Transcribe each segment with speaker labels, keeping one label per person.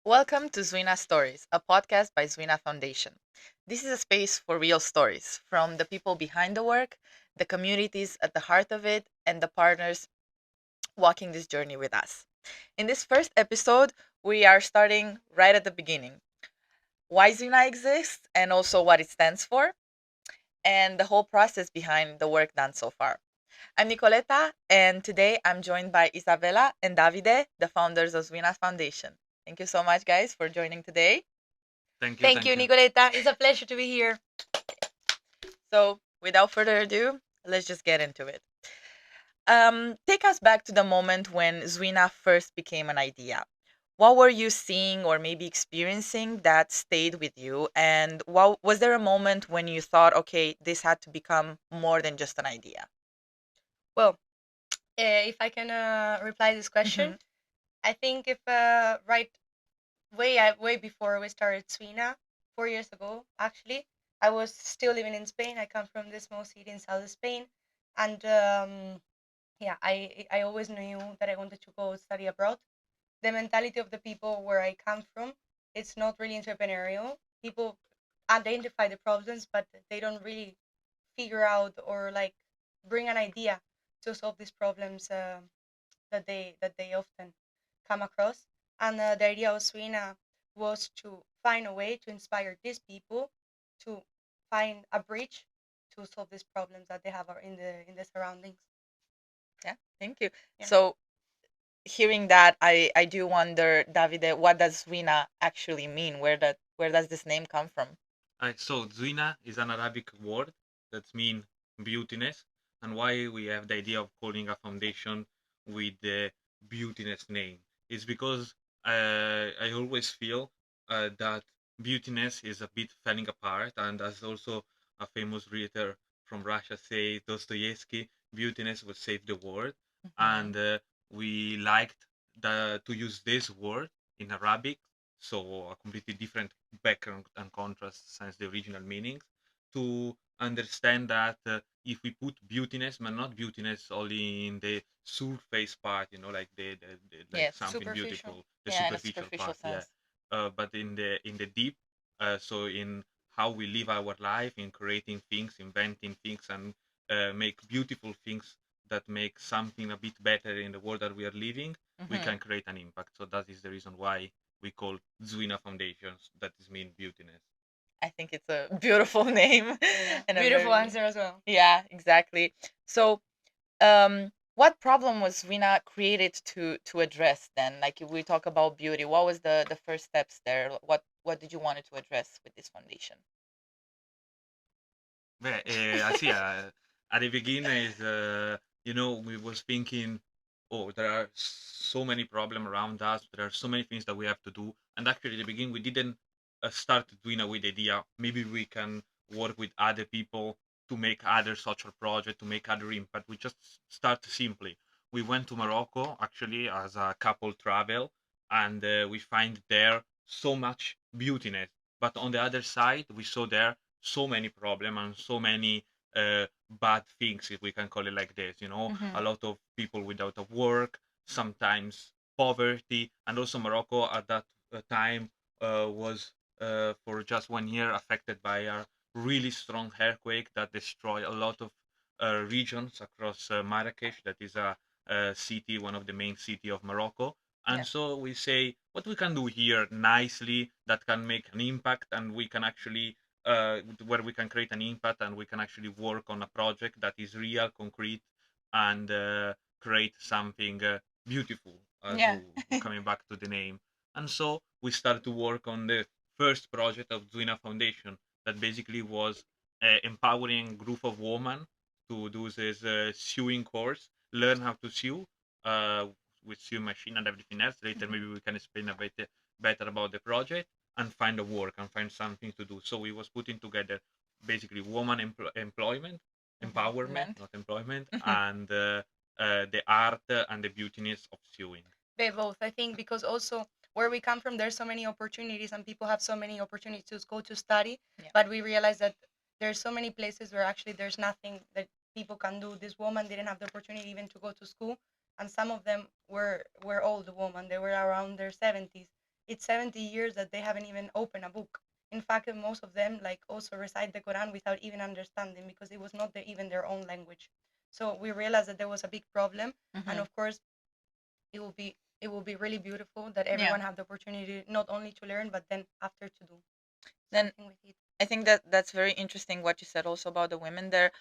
Speaker 1: Welcome to Zwina Stories, a podcast by Zwina Foundation. This is a space for real stories from the people behind the work, the communities at the heart of it, and the partners walking this journey with us. In this first episode, we are starting right at the beginning. Why Zwina exists and also what it stands for, and the whole process behind the work done so far. I'm Nicoleta, and today I'm joined by Isabella and Davide, the founders of Zwina Foundation. Thank you so much, guys, for joining today.
Speaker 2: Thank you,
Speaker 3: Thank
Speaker 2: thank
Speaker 3: you,
Speaker 2: you.
Speaker 3: Nicoleta. It's a pleasure to be here.
Speaker 1: So, without further ado, let's just get into it. Take us back to the moment when Zwina first became an idea. What were you seeing or maybe experiencing that stayed with you? And what, was there a moment when you thought, okay, this had to become more than just an idea?
Speaker 3: Well, if I can reply this question,
Speaker 1: Mhm.
Speaker 3: I think if right way before we started Swina, 4 years ago actually, I was still living in Spain. I come from the small city in south Spain, and yeah, I always knew that I wanted to go study abroad. The mentality of the people where I come from, it's not really entrepreneurial. People identify the problems, but they don't really figure out or like bring an idea to solve these problems that they often come across. And the idea of Swina was to find a way to inspire these people to find a bridge to solve these problems that they have in the surroundings.
Speaker 1: Yeah, thank you.
Speaker 3: Yeah.
Speaker 1: So, hearing that, I do wonder, Davide, what does Zwina actually mean? Where does this name come from?
Speaker 2: So Zwina is an Arabic word that means beautiness, and why we have the idea of calling a foundation with the beautiness name is because I always feel that beautiness is a bit falling apart, and as also a famous writer from Russia say, Dostoevsky, beautiness will save the world,
Speaker 1: Mhm.
Speaker 2: and we liked to use this word in Arabic, so a completely different background and contrast since the original meanings, to understand that if we put beautiness, but not beautiness only in the surface part, like like
Speaker 1: Yes.
Speaker 2: something
Speaker 3: Superficial.
Speaker 2: beautiful, the
Speaker 1: Yeah, in a
Speaker 2: superficial
Speaker 1: superficial
Speaker 2: part, yeah.
Speaker 1: sense.
Speaker 2: But in the deep, so in how we live our life, in creating things, inventing things, and make beautiful things that make something a bit better in the world that we are living, we
Speaker 1: Hmm.
Speaker 2: can create an impact. So that is the reason why we call Zwina Foundations, that is mean beautiness.
Speaker 1: I think it's a beautiful name
Speaker 3: Yeah.
Speaker 1: and a
Speaker 3: Beautiful
Speaker 1: very,
Speaker 3: answer as well.
Speaker 1: yeah, exactly. So, what problem was Rina created to address then? Like, if we talk about beauty, what was the first steps there? What did you want to address with this foundation?
Speaker 2: See, at the beginning is, we was thinking, oh, there are so many problems around us. There are so many things that we have to do. And actually, at the beginning, we didn't start doing it with the idea. Maybe we can work with other people to make other social project, to make other impact. We just start simply. We went to Morocco actually as a couple travel, and we find there so much beautiness. But on the other side, we saw there so many problems and so many bad things, if we can call it like this.
Speaker 1: Hmm.
Speaker 2: A lot of people without a work, sometimes poverty, and also Morocco at that time was for just 1 year affected by a really strong earthquake that destroyed a lot of regions across Marrakesh. That is a city, one of the main city of Morocco. And
Speaker 1: Yeah.
Speaker 2: so we say what we can do here nicely that can make an impact, and we can actually where we can create an impact, and we can actually work on a project that is real, concrete, and create something beautiful, as
Speaker 1: Yeah.
Speaker 2: coming back to the name. And so we started to work on the first project of Zwina Foundation, that basically was empowering group of women to do this sewing course, learn how to sew uh, with sewing machine and everything else. Later,
Speaker 1: Mhm.
Speaker 2: maybe we can explain a bit better about the project and find a work and find something to do. So we was putting together basically woman employment,
Speaker 1: Mhm.
Speaker 2: empowerment,
Speaker 1: Meant.
Speaker 2: not employment, and the art and the beautiness of sewing.
Speaker 3: They both, I think, because also where we come from, there's so many opportunities and people have so many opportunities to go to study.
Speaker 1: Yeah.
Speaker 3: But we realize that there's so many places where actually there's nothing that people can do. This woman didn't have the opportunity even to go to school, and some of them were old women. They were around their 70s, it's 70 years that they haven't even opened a book. In fact, most of them like also recite the Quran without even understanding because it was not even their own language. So we realized that there was a big problem, and of course, it will be really beautiful that everyone have the opportunity not only to learn but then after to do
Speaker 1: Then
Speaker 3: something with it.
Speaker 1: I think that that's very interesting what you said also about the women there.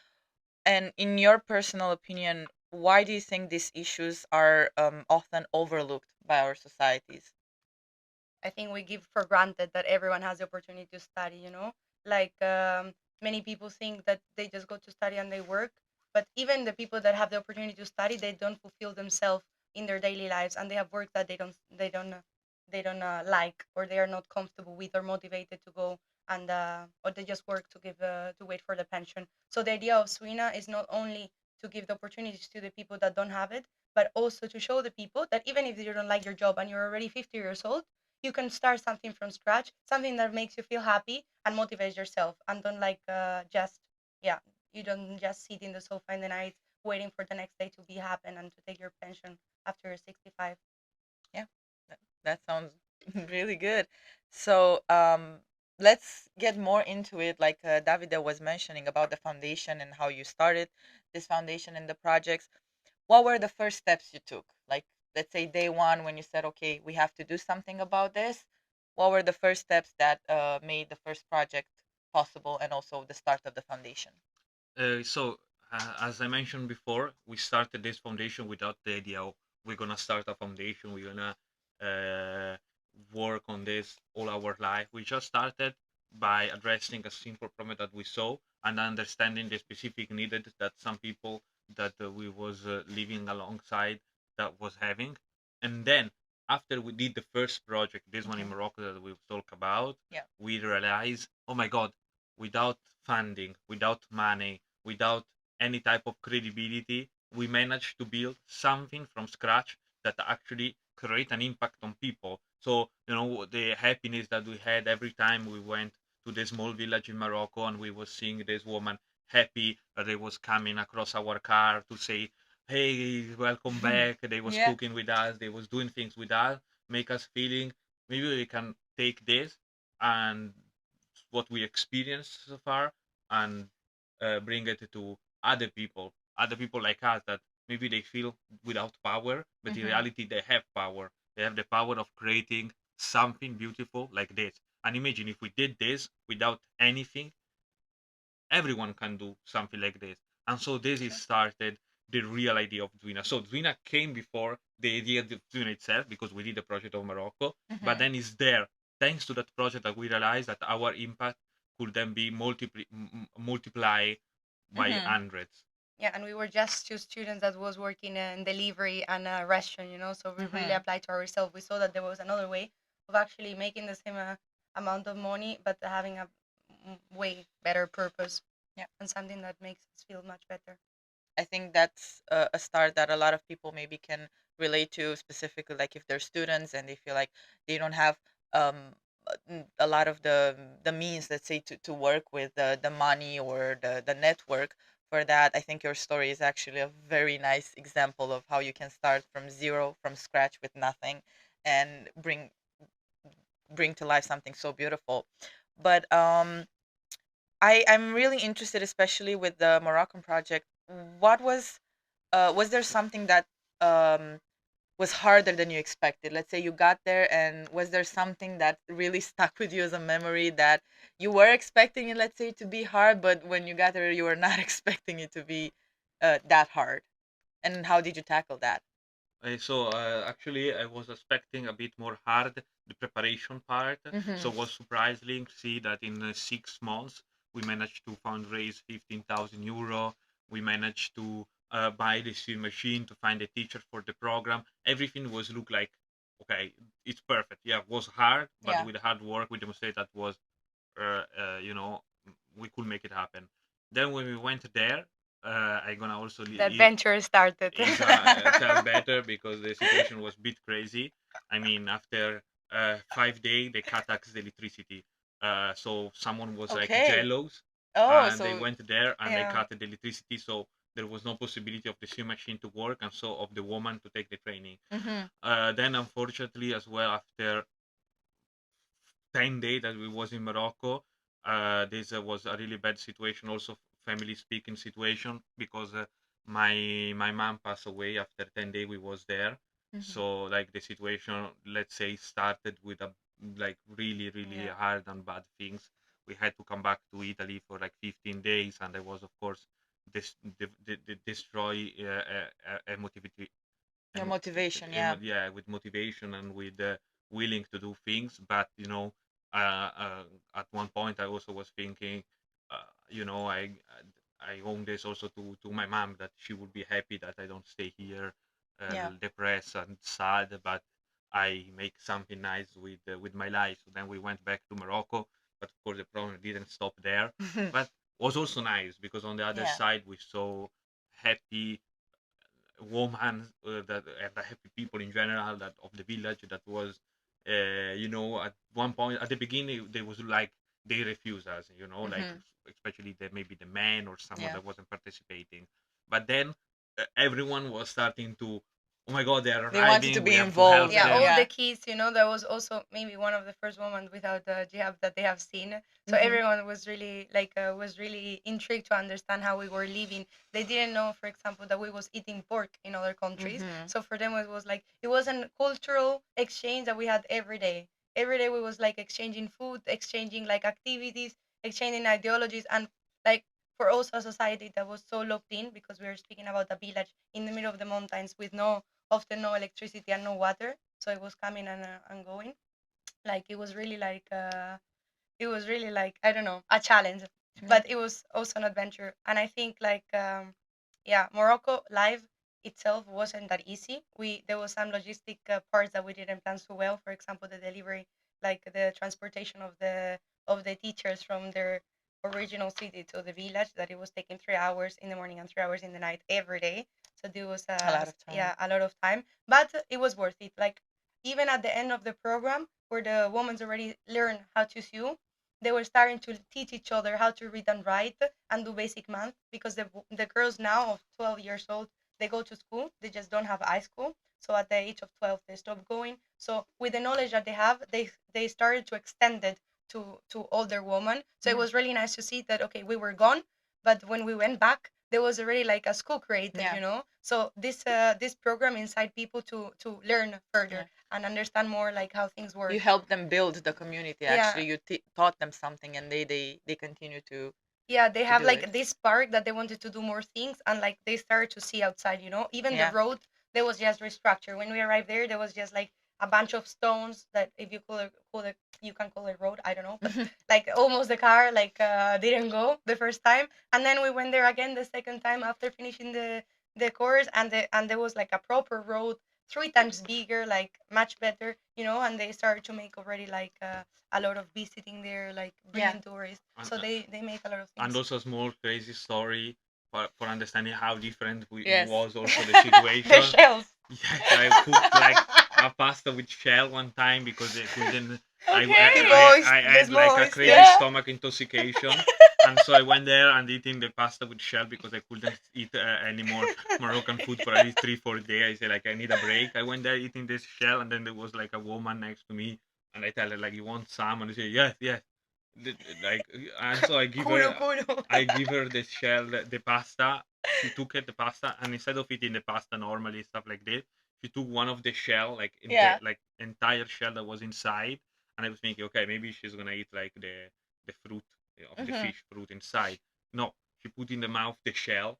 Speaker 1: And in your personal opinion, why do you think these issues are often overlooked by our societies?
Speaker 3: I think we give for granted that everyone has the opportunity to study, like many people think that they just go to study and they work, but even the people that have the opportunity to study, they don't fulfill themselves in their daily lives, and they have work that they don't like, or they are not comfortable with or motivated to go, and or they just work to wait for the pension. So the idea of Swina is not only to give the opportunities to the people that don't have it, but also to show the people that even if you don't like your job and you're already 50 years old, you can start something from scratch, something that makes you feel happy and motivates yourself, and don't like just yeah, you don't just sit in the sofa in the night waiting for the next day to be happen and to take your pension after you're 65.
Speaker 1: Yeah, that sounds really good. So let's get more into it. Like Davida was mentioning about the foundation and how you started this foundation and the projects. What were the first steps you took? Like, let's say day one when you said, okay, we have to do something about this. What were the first steps that made the first project possible and also the start of the foundation?
Speaker 2: As I mentioned before, we started this foundation without the idea of we're gonna start a foundation. We're gonna uh, work on this all our life. We just started by addressing a simple problem that we saw and understanding the specific needed that some people that we was living alongside that was having. And then after we did the first project, this one in Morocco that we've talked about,
Speaker 1: Yeah.
Speaker 2: we realized, oh my God, without funding, without money, without any type of credibility, we managed to build something from scratch that actually create an impact on people. So, the happiness that we had every time we went to the small village in Morocco and we was seeing this woman happy that they was coming across our car to say, hey, welcome back. They was
Speaker 1: Yeah.
Speaker 2: cooking with us. They was doing things with us, make us feeling maybe we can take this and what we experienced so far and bring it to other people like us that maybe they feel without power, but in reality they have power. They have the power of creating something beautiful like this. And imagine if we did this without anything, everyone can do something like this. And so this is started the real idea of Zwina. So Zwina came before the idea of Zwina itself because we did the project of Morocco, but then it's there thanks to that project that we realized that our impact could then be multiply by hundreds.
Speaker 3: Yeah, and we were just two students that was working in delivery and a restaurant, so we really applied to ourselves. We saw that there was another way of actually making the same amount of money but having a way better purpose.
Speaker 1: Yeah.
Speaker 3: And something that makes us feel much better.
Speaker 1: I think that's a start that a lot of people maybe can relate to, specifically like if they're students and they feel like they don't have a lot of the means, let's say, to work with the money or the network for that. I think your story is actually a very nice example of how you can start from zero, from scratch with nothing, and bring to life something so beautiful. But I'm really interested, especially with the Moroccan project. What was there something that um, was harder than you expected? Let's say you got there, and was there something that really stuck with you as a memory that you were expecting it, let's say, to be hard, but when you got there, you were not expecting it to be that hard? And how did you tackle that?
Speaker 2: Actually, I was expecting a bit more hard the preparation part. So was surprising to see that in 6 months we managed to fundraise 15,000 euro. We managed to buy the sewing machine to find a teacher for the program. Everything was look like okay, it's perfect. Yeah, it was hard, but
Speaker 1: Yeah.
Speaker 2: with hard work, we demonstrate that was we could make it happen. Then when we went there, I'm gonna also
Speaker 3: The adventure started.
Speaker 2: tell better because the situation was a bit crazy. I mean, after 5 days, they cut us the electricity. So someone was like
Speaker 1: Okay.
Speaker 2: jealous,
Speaker 1: Oh,
Speaker 2: and they
Speaker 1: so
Speaker 2: went there and they
Speaker 3: Yeah.
Speaker 2: cut the electricity. So there was no possibility of the sewing machine to work, and so of the woman to take the training.
Speaker 1: hmm
Speaker 2: Then, unfortunately, as well, after 10 days that we was in Morocco, this was a really bad situation, also family speaking situation, because my mom passed away after 10 days we was there. So like the situation, let's say, started with a like really hard and bad things. We had to come back to Italy for like 15 days, and there was, of course, this the destroy emotivity,
Speaker 1: Your
Speaker 2: emo-
Speaker 1: motivation, yeah.
Speaker 2: yeah, with motivation and with willing to do things. But at one point I also was thinking, you know, I owe this also to my mom, that she would be happy that I don't stay here
Speaker 1: Yeah.
Speaker 2: depressed and sad, but I make something nice with my life. So then we went back to Morocco, but of course the problem didn't stop there. But was also nice because on the other
Speaker 1: Yeah.
Speaker 2: side we saw happy woman, that and the happy people in general, that of the village, that was you know, at one point at the beginning they was like they refuse us, you know, like especially the maybe the man or someone
Speaker 1: Yeah.
Speaker 2: that wasn't participating. But then everyone was starting to, oh my god, they're
Speaker 1: They want you to
Speaker 2: arriving, we
Speaker 1: be
Speaker 2: have to help
Speaker 1: involved.
Speaker 3: Yeah,
Speaker 2: them.
Speaker 3: all
Speaker 1: Yeah.
Speaker 3: the kids, that was also maybe one of the first women without the jihad that they have seen. So
Speaker 1: Mhm.
Speaker 3: everyone was really like was really intrigued to understand how we were living. They didn't know, for example, that we was eating pork in other countries. So for them it was like it was a cultural exchange that we had every day. Every day we was like exchanging food, exchanging like activities, exchanging ideologies, and like for also a society that was so locked in, because we were speaking about a village in the middle of the mountains with often no electricity and no water, so it was coming and going. Like it was really like, I don't know, a challenge, but it was also an adventure. And I think like yeah, Morocco live itself wasn't that easy. We There was some logistic parts that we didn't plan so well. For example, the delivery, like the transportation of the teachers from their original city to the village, that it was taking 3 hours in the morning and 3 hours in the night every day. So there was
Speaker 1: A lot of time.
Speaker 3: yeah, a lot of time, but it was worth it. Like even at the end of the program, where the women's already learned how to sew, they were starting to teach each other how to read and write and do basic math, because the girls now of 12 years old, they go to school, they just don't have high school. So at the age of 12 they stop going. So with the knowledge that they have, they started to extend it to older women. So it was really nice to see that, okay, we were gone, but when we went back, there was already like a school created.
Speaker 1: Yeah.
Speaker 3: So this program inside people to learn further and understand more like how things work.
Speaker 1: You help them build the community.
Speaker 3: Yeah.
Speaker 1: Actually, you taught them something, and they continue to
Speaker 3: Yeah, they have
Speaker 1: do
Speaker 3: like
Speaker 1: it.
Speaker 3: this spark that they wanted to do more things, and like they started to see outside. Even the
Speaker 1: Yeah.
Speaker 3: road, there was just restructured. When we arrived there was just like a bunch of stones that, if you call it, you can call it road, I don't know, but like almost the car like didn't go the first time. And then we went there again the second time after finishing the course, and there was like a proper road, 3 times bigger, like much better. And they started to make already like a lot of visiting there, like bringing tourists.
Speaker 2: And,
Speaker 3: So they make a lot of
Speaker 2: and
Speaker 3: things.
Speaker 2: also a small crazy story for understanding how different
Speaker 1: Yes.
Speaker 2: was also the situation.
Speaker 3: The shells.
Speaker 2: Yes, I cooked like a pasta with shell one time because I couldn't. I had like a crazy stomach intoxication, and so I went there and eating the pasta with shell because I couldn't eat any more Moroccan food for at least 3 4 days. I said like I need a break. I went there eating this shell, and then there was like a woman next to me, and I tell her like, you want some? And she said yes, yes. Like, and so I give her the shell, the pasta. She took it, the pasta, and instead of eating the pasta normally, stuff like this, she took one of the shell, like like entire shell that was inside. And I was thinking, okay, maybe she's gonna eat like the fruit of the fish fruit inside. No, she put in the mouth the shell,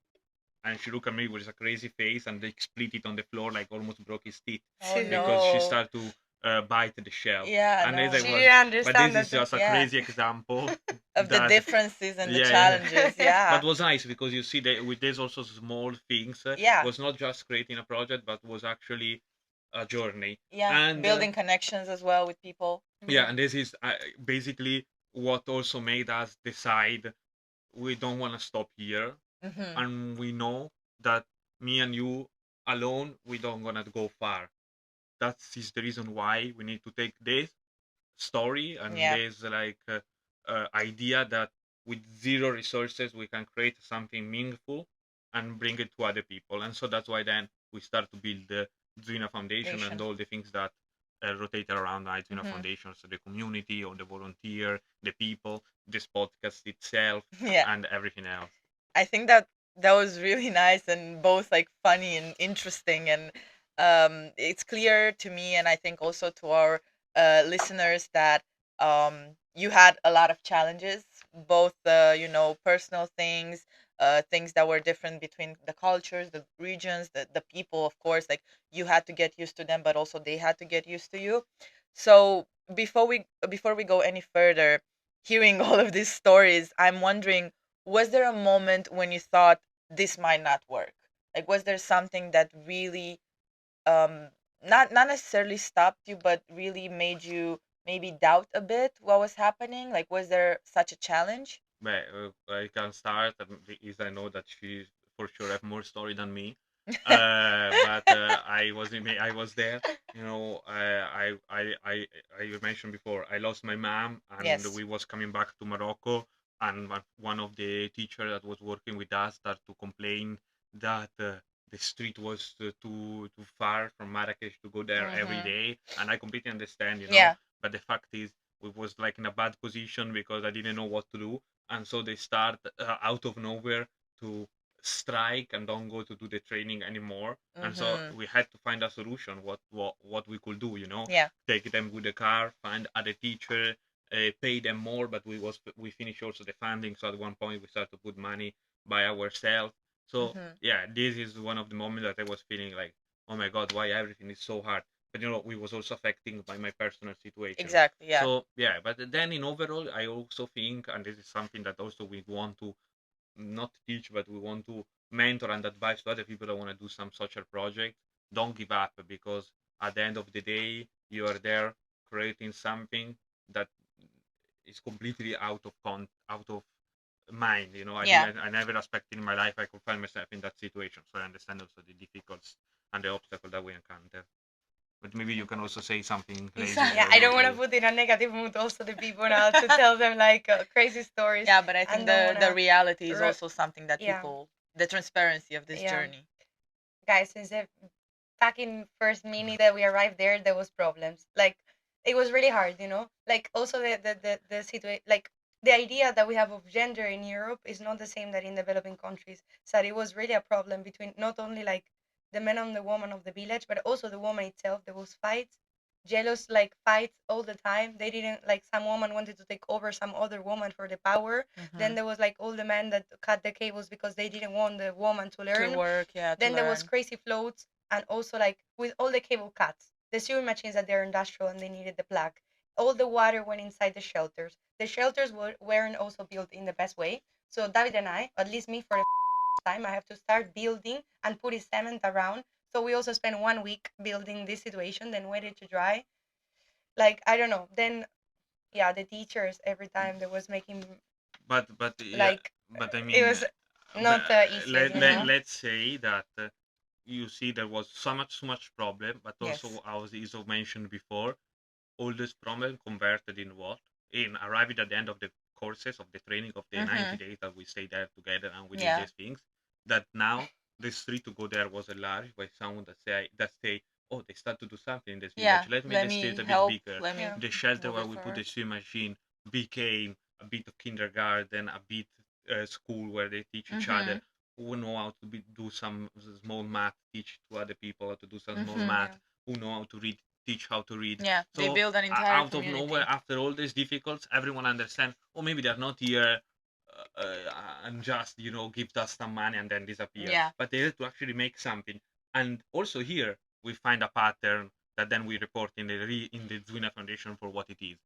Speaker 2: and she looked at me with a crazy face, and they split it on the floor, like almost broke his teeth
Speaker 1: Oh
Speaker 2: because she
Speaker 1: no.
Speaker 2: started to bite the shell.
Speaker 1: Yeah,
Speaker 2: And
Speaker 1: no.
Speaker 2: this
Speaker 3: She
Speaker 2: was,
Speaker 3: didn't
Speaker 2: but
Speaker 3: understand
Speaker 2: this is
Speaker 3: that.
Speaker 2: just a crazy example
Speaker 1: Of the
Speaker 2: that
Speaker 1: differences and the
Speaker 2: yeah,
Speaker 1: challenges. Yeah.
Speaker 2: but was nice because you see that with this also small things,
Speaker 1: Yeah.
Speaker 2: was not just creating a project, but was actually a journey.
Speaker 1: Yeah.
Speaker 2: And
Speaker 1: Building connections as well with people.
Speaker 2: yeah, and this is basically what also made us decide we don't want to stop here, and we know that me and you alone we don't gonna go far. That is the reason why we need to take this story and
Speaker 1: Yeah.
Speaker 2: this like idea that with zero resources we can create something meaningful and bring it to other people. And so that's why then we start to build the Zwina Foundation and all the things that rotate around Zwina
Speaker 1: Mhm.
Speaker 2: Foundation, so the community or the volunteer, the people, this podcast itself,
Speaker 1: Yeah.
Speaker 2: and everything else.
Speaker 1: I think that that was really nice and both like funny and interesting, and it's clear to me, and I think also to our listeners, that you had a lot of challenges, both personal things, things that were different between the cultures, the regions, the people, of course, like you had to get used to them, but also they had to get used to you. So before we go any further, hearing all of these stories, I'm wondering, was there a moment when you thought this might not work? Like, was there something that really um not necessarily stopped you, but really made you maybe doubt a bit what was happening? Like, was there such a challenge?
Speaker 2: But I can start, because I know that she for sure have more story than me. But I was there. You know, I mentioned before, I lost my mom, and
Speaker 1: Yes.
Speaker 2: we was coming back to Morocco, and one of the teacher that was working with us started to complain that the street was too far from Marrakesh to go there every
Speaker 1: Mm-hmm.
Speaker 2: day, and I completely understand,
Speaker 1: Yeah.
Speaker 2: But the fact is, we was like in a bad position because I didn't know what to do, and so they start out of nowhere to strike and don't go to do the training anymore, and so
Speaker 1: Mm-hmm.
Speaker 2: we had to find a solution, what we could do,
Speaker 1: Yeah.
Speaker 2: take them with the car, find other teacher, pay them more, but we finished also the funding, so at one point we started to put money by ourselves. So
Speaker 1: Mm-hmm.
Speaker 2: yeah, this is one of the moments that I was feeling like, oh my god, why everything is so hard. But we was also affecting by my personal situation.
Speaker 1: Exactly. Yeah.
Speaker 2: So yeah, but then in overall, I also think, and this is something that also we want to not teach, but we want to mentor and advise to other people that want to do some social project. Don't give up, because at the end of the day, you are there creating something that is completely out of mind.
Speaker 1: Yeah.
Speaker 2: I never expected in my life I could find myself in that situation. So I understand also the difficulties and the obstacle that we encounter. But maybe you can also say something later.
Speaker 3: Yeah,
Speaker 1: Exactly.
Speaker 3: I don't want to put in a negative mood also the people now to tell them like crazy stories,
Speaker 1: Yeah, but I think
Speaker 3: and don't
Speaker 1: the
Speaker 3: wanna
Speaker 1: reality is
Speaker 3: ru-
Speaker 1: also something that
Speaker 3: yeah,
Speaker 1: people, the transparency of this
Speaker 3: yeah,
Speaker 1: journey.
Speaker 3: guys, since the back in first minute that we arrived there was problems. Like it was really hard, like also the situation, like the idea that we have of gender in Europe is not the same that in developing countries. So it was really a problem between not only like the men and the woman of the village, but also the woman itself. There was fights, jealous like fights all the time. They didn't like, some woman wanted to take over some other woman for the power. Then
Speaker 1: Mm-hmm.
Speaker 3: there was like all the men that cut the cables because they didn't want the woman to
Speaker 1: To
Speaker 3: learn.
Speaker 1: work, yeah, to
Speaker 3: Then there was
Speaker 1: learn.
Speaker 3: crazy floats, and also like with all the cable cuts, the sewing machines that they're industrial and they needed the plug. All the water went inside the shelters. The shelters weren't also built in the best way. So David and I, at least me for the time, I have to start building and putting cement around. So we also spent 1 week building this situation, then waited to dry. Like I don't know. Then yeah, the teachers every time they was making
Speaker 2: But yeah,
Speaker 3: like
Speaker 2: but I
Speaker 3: it
Speaker 2: mean,
Speaker 3: was not the easiest,
Speaker 1: Mm-hmm.
Speaker 2: let's say that you see there was so much problem, but
Speaker 1: Yes.
Speaker 2: also as Iso mentioned before, all this problem converted in what? In arriving at the end of the courses of the training of the 90
Speaker 1: Mm-hmm.
Speaker 2: days that we stayed there together and we did
Speaker 1: Yeah.
Speaker 2: these things. That now the street to go there was enlarged by someone that say, oh, they start to do something in this
Speaker 1: Yeah.
Speaker 2: village. Let me
Speaker 1: Let
Speaker 2: the street
Speaker 1: me
Speaker 2: a bit
Speaker 1: help.
Speaker 2: bigger.
Speaker 1: Let me
Speaker 3: yeah.
Speaker 2: The shelter
Speaker 1: move
Speaker 2: where
Speaker 1: it
Speaker 2: we put the
Speaker 1: forward.
Speaker 2: swim machine became a bit of kindergarten, a bit school where they teach each
Speaker 1: Mm-hmm.
Speaker 2: other, who know how to do some small math, teach to other people how to do some small
Speaker 1: Mm-hmm.
Speaker 2: math,
Speaker 3: Yeah.
Speaker 2: who know how to read, teach how to read.
Speaker 1: Yeah. They
Speaker 2: So
Speaker 1: build an entire
Speaker 2: out of nowhere,
Speaker 1: community.
Speaker 2: after all these difficulties, everyone understand. Oh, maybe they're not here and just give us some money and then disappear.
Speaker 1: Yeah.
Speaker 2: But they have to actually make something. And also here we find a pattern that then we report in the Zwina Foundation for what it is.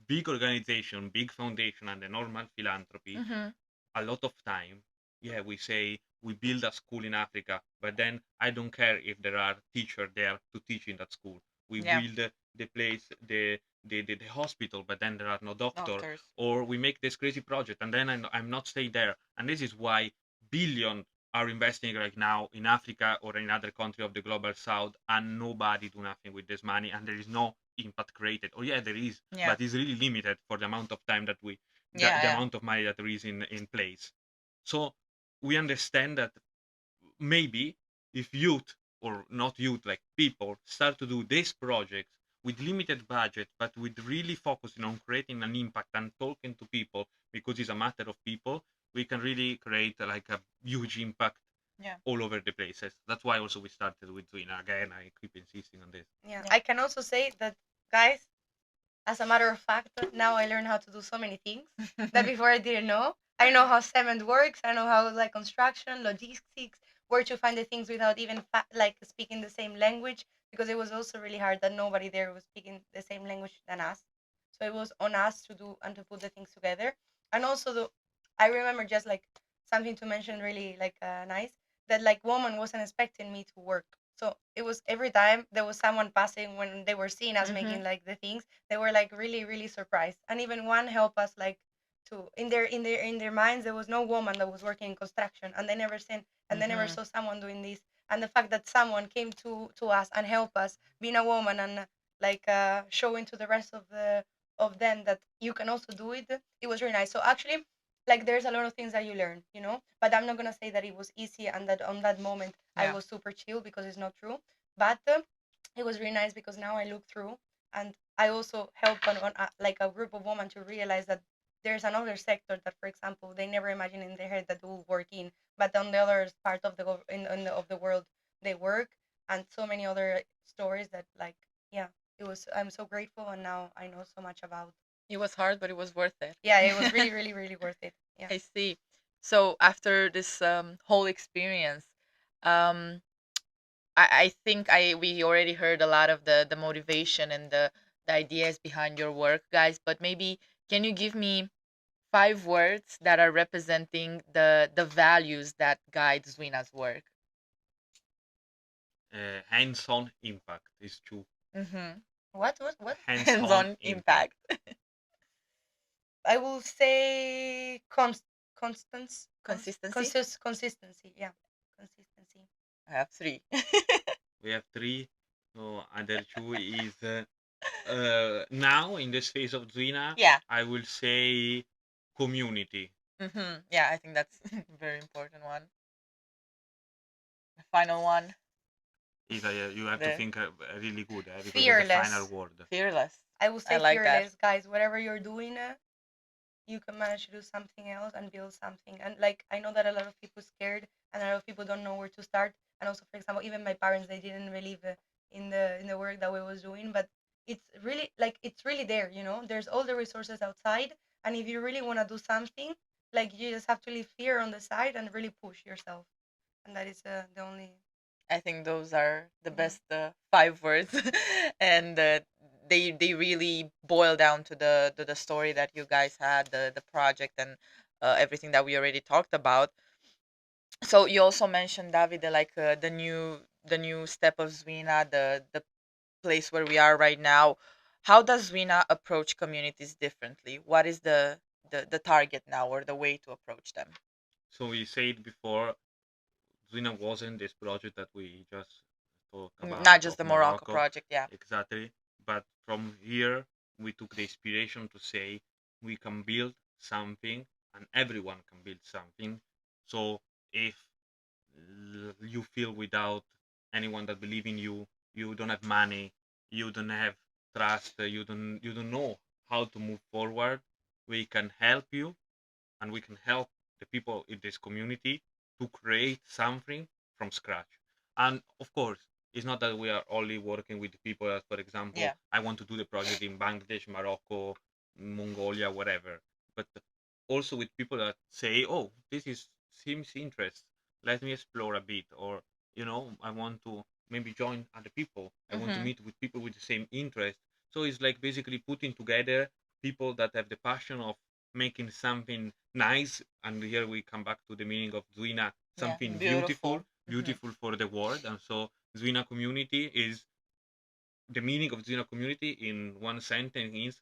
Speaker 2: Big organization, big foundation, and the normal philanthropy,
Speaker 1: Mm-hmm.
Speaker 2: a lot of time, yeah, we say we build a school in Africa, but then I don't care if there are teachers there to teach in that school. We
Speaker 1: Yeah.
Speaker 2: build the place, the hospital, but then there are no doctor,
Speaker 1: Doctors.
Speaker 2: or we make this crazy project, and then I'm not staying there. And this is why billion are investing right now in Africa or in other country of the global south, and nobody do nothing with this money, and there is no impact created. Or yeah, there is,
Speaker 1: Yeah.
Speaker 2: but it's really limited for the amount of time that
Speaker 1: Yeah.
Speaker 2: the
Speaker 1: Yeah.
Speaker 2: amount of money that there is in place. So we understand that maybe if youth, or not youth, like people start to do these projects, with limited budget, but with really focusing on creating an impact and talking to people, because it's a matter of people, we can really create like a huge impact
Speaker 1: Yeah.
Speaker 2: all over the places. That's why also we started with Zwina. Again, I keep insisting on this.
Speaker 3: Yeah,
Speaker 1: Yeah.
Speaker 3: I can also say that, guys, as a matter of fact, now I learned how to do so many things that before I didn't know. I know how cement works. I know how like construction, logistics, where to find the things without even like speaking the same language, because it was also really hard that nobody there was speaking the same language than us. So it was on us to do and to put the things together. And also, I remember just like something to mention really like nice, that like woman wasn't expecting me to work. So it was every time there was someone passing when they were seeing us making like the things, they were like really really surprised, and even one helped us like to in their minds there was no woman that was working in construction, and they never seen and they never saw someone doing this. And the fact that someone came to us and helped us being a woman, and like showing to the rest of them that you can also do it, it was really nice. So actually, like there's a lot of things that you learn, but I'm not gonna say that it was easy and that on that moment I
Speaker 1: Yeah.
Speaker 3: was super chill, because it's not true. But it was really nice because now I look through, and I also help like a group of women to realize that there's another sector that, for example, they never imagined in their head that they will work in, but on the other part of the of the world they work, and so many other stories that, like, yeah, it was. I'm so grateful, and now I know so much about.
Speaker 1: It was hard, but it was worth it.
Speaker 3: Yeah, it was really, really, really worth it. Yeah.
Speaker 1: I see. So after this whole experience, um, I think we already heard a lot of the motivation and the ideas behind your work, guys. But maybe can you give me 5 words that are representing the values that guide Zwina's work?
Speaker 2: Hands-on impact is true.
Speaker 1: Mm-hmm.
Speaker 3: What?
Speaker 2: Hands-on
Speaker 1: Hands-on
Speaker 2: impact.
Speaker 1: impact.
Speaker 3: I will say constance,
Speaker 1: Consistency.
Speaker 3: consistency. Yeah, consistency.
Speaker 1: I have 3.
Speaker 2: We have three. So other two is now in this phase of Zwina,
Speaker 1: Yeah.
Speaker 2: I will say community.
Speaker 1: Mm-hmm. Yeah, I think that's a very important one. The final one,
Speaker 2: Is you have to
Speaker 1: the
Speaker 2: think really good, because it's the final
Speaker 3: Fearless.
Speaker 2: word.
Speaker 1: fearless.
Speaker 3: I will
Speaker 1: I
Speaker 3: say
Speaker 1: like that.
Speaker 3: fearless, guys. Whatever you're doing, you can manage to do something else and build something. And like I know that a lot of people scared, and a lot of people don't know where to start. And also, for example, even my parents, they didn't believe in the work that we was doing. But it's really there. There's all the resources outside, and if you really want to do something, like you just have to leave fear on the side and really push yourself. And that is the only.
Speaker 1: I think those are the
Speaker 3: Yeah.
Speaker 1: best 5 words, and they really boil down to the story that you guys had, the project, and everything that we already talked about. So you also mentioned, David, like the new step of Zwina, the place where we are right now. How does Zwina approach communities differently? What is the target now, or the way to approach them?
Speaker 2: So we said before, Zwina wasn't this project that we just talk
Speaker 1: Not
Speaker 2: about
Speaker 1: just
Speaker 2: of
Speaker 1: the Morocco
Speaker 2: Morocco,
Speaker 1: project, yeah.
Speaker 2: exactly. But from here, we took the inspiration to say we can build something, and everyone can build something. So if you feel without anyone that believe in you, you don't have money, you don't have trust, you don't know how to move forward, we can help you, and we can help the people in this community to create something from scratch. And of course, it's not that we are only working with people that, for example,
Speaker 1: Yeah.
Speaker 2: I want to do the project in Bangladesh, Morocco, Mongolia, whatever, but also with people that say, oh, this is seems interest, let me explore a bit, or I want to maybe join other people, I want to
Speaker 1: Mm-hmm.
Speaker 2: meet with people with the same interest. So it's like basically putting together people that have the passion of making something nice, and here we come back to the meaning of Zwina,
Speaker 1: Yeah.
Speaker 2: something beautiful,
Speaker 1: Beautiful. Mm-hmm.
Speaker 2: beautiful for the world. And so Zwina community is the meaning of Zwina community in one sentence is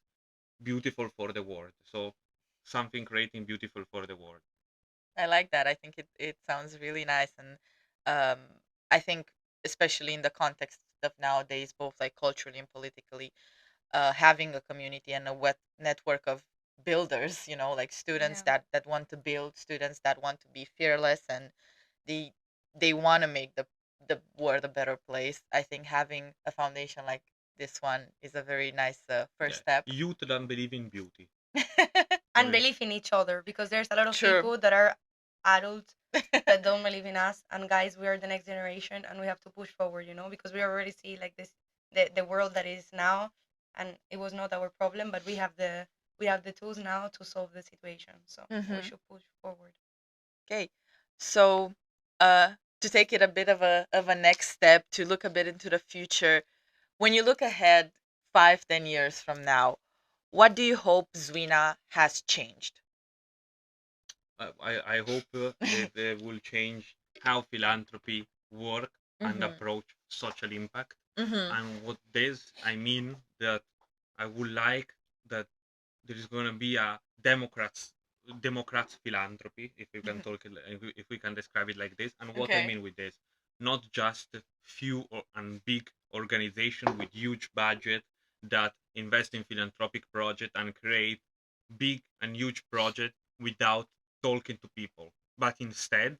Speaker 2: beautiful for the world. So something creating beautiful for the world.
Speaker 1: I like that. I think it sounds really nice, and um, I think especially in the context of nowadays, both like culturally and politically, having a community and a wet network of builders, like students
Speaker 3: Yeah.
Speaker 1: that want to build, students that want to be fearless, and they they want to make the world a better place. I think having a foundation like this one is a very nice first
Speaker 2: Yeah.
Speaker 1: step.
Speaker 2: Youth don't believe in beauty.
Speaker 3: And
Speaker 2: Sorry.
Speaker 3: believe in each other, because there's a lot of
Speaker 1: True.
Speaker 3: people that are adults that don't believe in us. And guys, we are the next generation, and we have to push forward, because we already see like this the world that is now, and it was not our problem, but we have the tools now to solve the situation. So we should push forward.
Speaker 1: Okay. So, to take it a bit of a next step, to look a bit into the future, when you look ahead 5, 10 years from now, what do you hope Zwina has changed?
Speaker 2: I hope it will change how philanthropy work and approach social impact.
Speaker 1: Mm-hmm.
Speaker 2: And what this I mean that I would like that there is going to be a democrats philanthropy, if you can talk if we can describe it like this. And what I
Speaker 1: Okay.
Speaker 2: mean with this, not just few and big organization with huge budget that invest in philanthropic project and create big and huge project without talking to people, but instead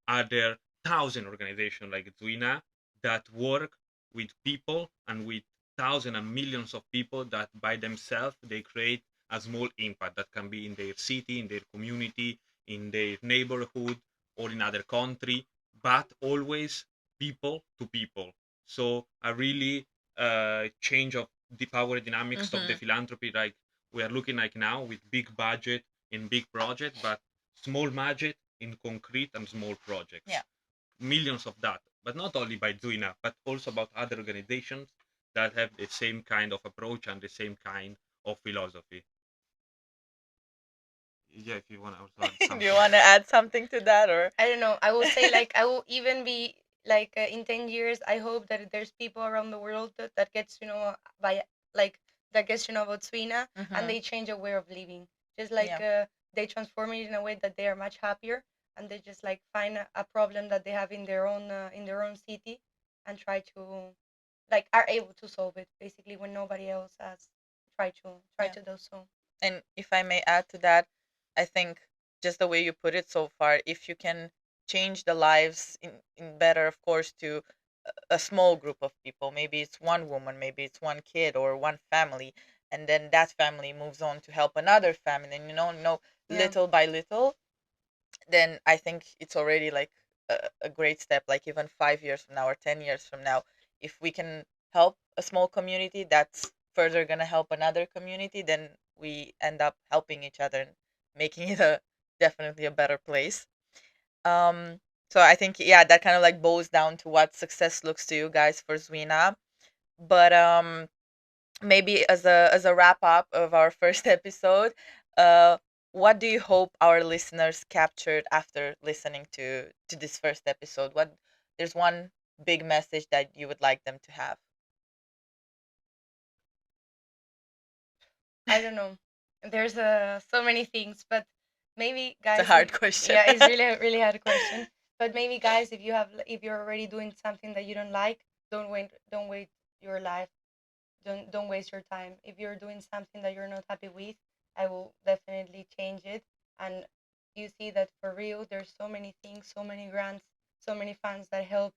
Speaker 2: are there thousand organizations like Zwina that work with people and with thousands and millions of people that by themselves they create a small impact that can be in their city, in their community, in their neighborhood, or in other country, but always people to people. So a really change of the power dynamics of the philanthropy, like we are looking like now with big budget in big project, but small budget in concrete and small projects.
Speaker 1: Yeah.
Speaker 2: Millions of that, but not only by Zwina, but also about other organizations that have the same kind of approach and the same kind of philosophy. Yeah, if you want to also add
Speaker 1: Do
Speaker 2: something.
Speaker 1: you want to add something to that, or?
Speaker 3: I don't know. I will say, like, I will even be like, in 10 years. I hope that there's people around the world that gets by, like, that gets about Swina, and they change their way of living. Just like,
Speaker 1: Yeah.
Speaker 3: they transform it in a way that they are much happier, and they just like find a problem that they have in their own city, and try to, like, are able to solve it basically when nobody else has tried to do so.
Speaker 1: And if I may add to that, I think just the way you put it so far, if you can change the lives in better, of course, to a small group of people, maybe it's one woman, maybe it's one kid or one family, and then that family moves on to help another family, and
Speaker 3: Yeah.
Speaker 1: little by little, then I think it's already like a great step. Like even 5 years from now or 10 years from now, if we can help a small community that's further gonna help another community, then we end up helping each other and making it a definitely a better place. Um, so I think yeah, that kind of like boils down to what success looks to you guys for Zwina. But maybe as a wrap up of our first episode, uh what do you hope our listeners captured after listening to this first episode? What there's one big message that you would like them to have?
Speaker 3: I don't know. There's so many things, but maybe
Speaker 1: It's a
Speaker 3: guys,
Speaker 1: hard question.
Speaker 3: yeah, it's really a really hard question. But maybe guys, if you're already doing something that you don't like, don't wait your life. Don't waste your time. If you're doing something that you're not happy with, I will definitely change it. And you see that for real, there's so many things, so many grants, so many funds that help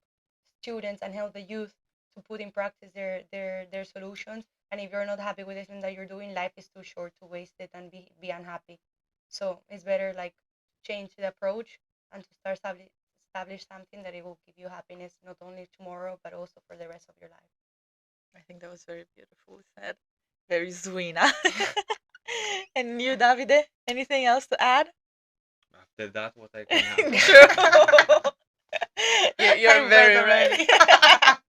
Speaker 3: students and help the youth to put in practice their solutions. And if you're not happy with anything that you're doing, life is too short to waste it and be unhappy. So it's better, like, change the approach and to start establish something that it will give you happiness not only tomorrow but also for the rest of your life.
Speaker 1: I think that was very beautifully said. Very Zwina. And you, Davide, anything else to add?
Speaker 2: After that, what I can add?
Speaker 1: True. You're
Speaker 3: I'm
Speaker 1: very
Speaker 3: better
Speaker 1: ready.
Speaker 3: already.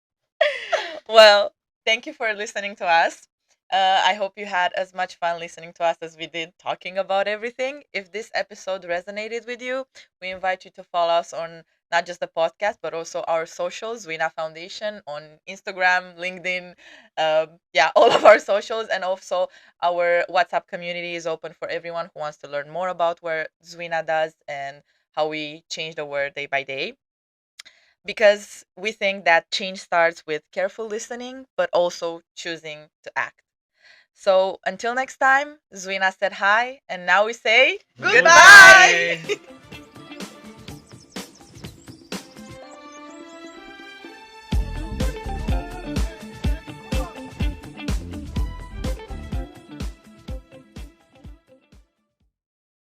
Speaker 1: Well, thank you for listening to us. I hope you had as much fun listening to us as we did talking about everything. If this episode resonated with you, we invite you to follow us on not just the podcast, but also our socials, Zwina Foundation on Instagram, LinkedIn, yeah, all of our socials. And also our WhatsApp community is open for everyone who wants to learn more about what Zwina does and how we change the world day by day, because we think that change starts with careful listening, but also choosing to act. So until next time, Zwina said hi, and now we say
Speaker 2: Goodbye.
Speaker 1: goodbye.